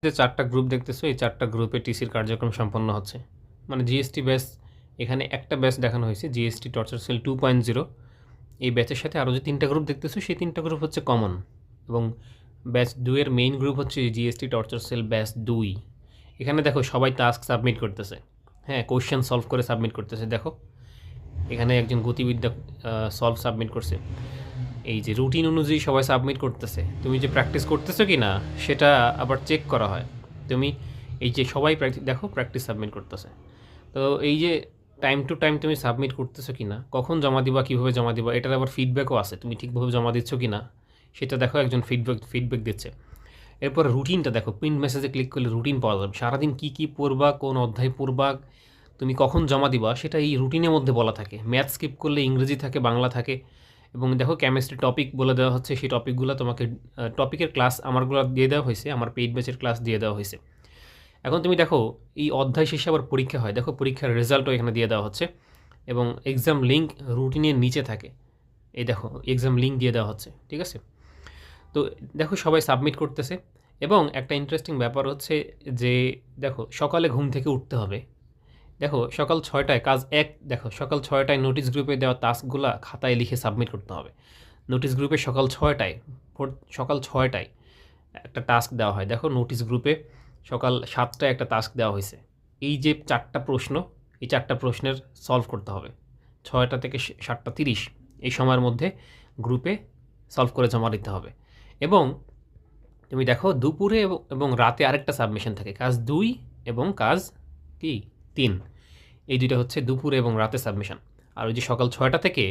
যে 4টা গ্রুপ দেখতেছো, এই 4টা গ্রুপে টিসির কার্যক্রম সম্পন্ন হচ্ছে। মানে জিএসটি ব্যাচ, এখানে একটা ব্যাচ দেখানো হয়েছে, জিএসটি টর্চার সেল 2.0। এই ব্যাচের সাথে আরও যে 3টা গ্রুপ দেখতেছো, সেই 3টা গ্রুপ হচ্ছে কমন। এবং ব্যাচ 2 এর মেইন গ্রুপ হচ্ছে জিএসটি টর্চার সেল ব্যাচ 2। এখানে দেখো সবাই টাস্ক সাবমিট করতেছে, হ্যাঁ, কোয়েশ্চেন সলভ করে সাবমিট করতেছে। দেখো এখানে একজন গতিবিদ্যা সলভ সাবমিট করছে। এই যে রুটিন অনুযায়ী সবাই সাবমিট করতেছে, তুমি যে প্র্যাকটিস করতেছো কি না সেটা আবার চেক করা হয়। তুমি এই যে সবাই দেখো প্র্যাকটিস সাবমিট করতেছে। তো এই যে টাইম টু টাইম তুমি সাবমিট করতেছো কি না, কখন জমা দিবা, কীভাবে জমা দিবা, এটার আবার ফিডব্যাকও আছে, তুমি ঠিকভাবে জমা দিচ্ছ কি না সেটা দেখো, একজন ফিডব্যাক দিচ্ছে। এরপর রুটিনটা দেখো, প্রিন্ট মেসেজে ক্লিক করলে রুটিন পাওয়া যাবে, সারাদিন কী কী পড়বা, কোন অধ্যায় পড়বা, তুমি কখন জমা দিবা সেটা এই রুটিনের মধ্যে বলা থাকে। ম্যাথ স্কিপ করলে ইংরেজি থাকে, বাংলা থাকে। এবং দেখো কেমিস্ট্রি টপিক বলে দেওয়া হচ্ছে, সেই টপিকগুলো তোমাকে টপিকের ক্লাস আমারগুলো দিয়ে দেওয়া হয়েছে, আমার পেইড ব্যাচের ক্লাস দিয়ে দেওয়া হয়েছে। এখন তুমি দেখো এই অধ্যায় শেষে আবার পরীক্ষা হয়, দেখো পরীক্ষার রেজাল্টও এখানে দিয়ে দেওয়া হচ্ছে। এবং এক্সাম লিঙ্ক রুটিনের নিচে থাকে, এই দেখো এক্সাম লিঙ্ক দিয়ে দেওয়া হচ্ছে, ঠিক আছে। তো দেখো সবাই সাবমিট করতেছে। এবং একটা ইন্টারেস্টিং ব্যাপার হচ্ছে যে দেখো সকালে ঘুম থেকে উঠতে হবে। দেখো সকাল 6টায় কাজ 1, দেখো সকাল 6টায় নোটিশ গ্রুপে দেওয়া টাস্কগুলো খাতায় লিখে সাবমিট করতে হবে। নোটিশ গ্রুপে সকাল 6টায় একটা টাস্ক দেওয়া হয়। দেখো নোটিশ গ্রুপে সকাল 7টায় একটা টাস্ক দেওয়া হয়েছে। এই যে 4টা প্রশ্ন, এই 4টা প্রশ্নের সলভ করতে হবে 6টা থেকে 7টা 30 এই সময়ের মধ্যে গ্রুপে সলভ করে জমা দিতে হবে। এবং তুমি দেখো দুপুরে এবং রাতে আরেকটা সাবমিশন থাকে, কাজ 2 এবং কাজ 3। এই দুইটা হচ্ছে দুপুরে এবং রাতে সাবমিশন। আর ওই যে সকাল 6টা থেকে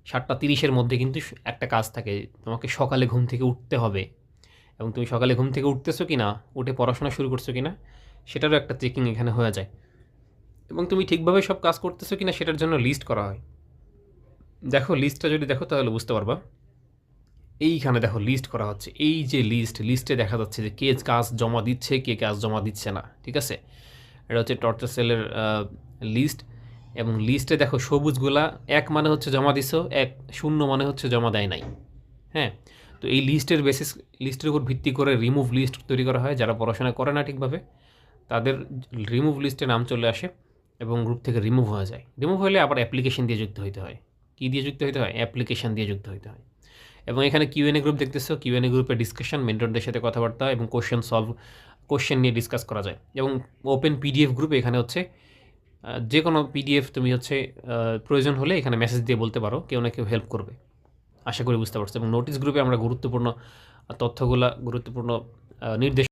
7টা 30-এর মধ্যে কিন্তু একটা কাজ থাকে, তোমাকে সকালে ঘুম থেকে উঠতে হবে। এবং তুমি সকালে ঘুম থেকে উঠতেছো কি না, উঠে পড়াশোনা শুরু করছো কি না, সেটারও একটা চেকিং এখানে হয়ে যায়। এবং তুমি ঠিকভাবে সব কাজ করতেছো কি না সেটার জন্য লিস্ট করা হয়। দেখো লিস্টটা যদি দেখো তাহলে বুঝতে পারবা। এইখানে দেখো লিস্ট করা হচ্ছে, এই যে লিস্টে দেখা যাচ্ছে যে কে কাজ জমা দিচ্ছে, কে কাজ জমা দিচ্ছে না, ঠিক আছে। এটা হচ্ছে টর্চার সেলের লিস্ট। এবং লিস্টে দেখো সবুজগুলা 1 মানে হচ্ছে জমা দিছো, 0 মানে হচ্ছে জমা দেয় নাই, হ্যাঁ। তো এই লিস্টের উপর ভিত্তি করে রিমুভ লিস্ট তৈরি করা হয়। যারা পড়াশোনা করে না ঠিকভাবে তাদের রিমুভ লিস্টে নাম চলে আসে এবং গ্রুপ থেকে রিমুভ হয়ে যায়। রিমুভ হলে আবার অ্যাপ্লিকেশন দিয়ে যুক্ত হইতে হয়। কী দিয়ে যুক্ত হইতে হয়? অ্যাপ্লিকেশন দিয়ে যুক্ত হইতে হয়। এবং এখানে কিউএনএ গ্রুপ দেখতেছো, কিউএনএ গ্রুপে ডিসকাশন, মেন্টরদের সাথে কথাবার্তা এবং কোশ্চেন নিয়ে ডিসকাস করা যায়। এবং ওপেন পিডিএফ গ্রুপ, এখানে হচ্ছে যে কোনো পিডিএফ তুমি হচ্ছে প্রয়োজন হলে এখানে মেসেজ দিয়ে বলতে পারো, কেউ না কেউ হেল্প করবে। আশা করি বুঝতে পারছো। এবং নোটিশ গ্রুপে আমরা গুরুত্বপূর্ণ তথ্যগুলা, গুরুত্বপূর্ণ নির্দেশ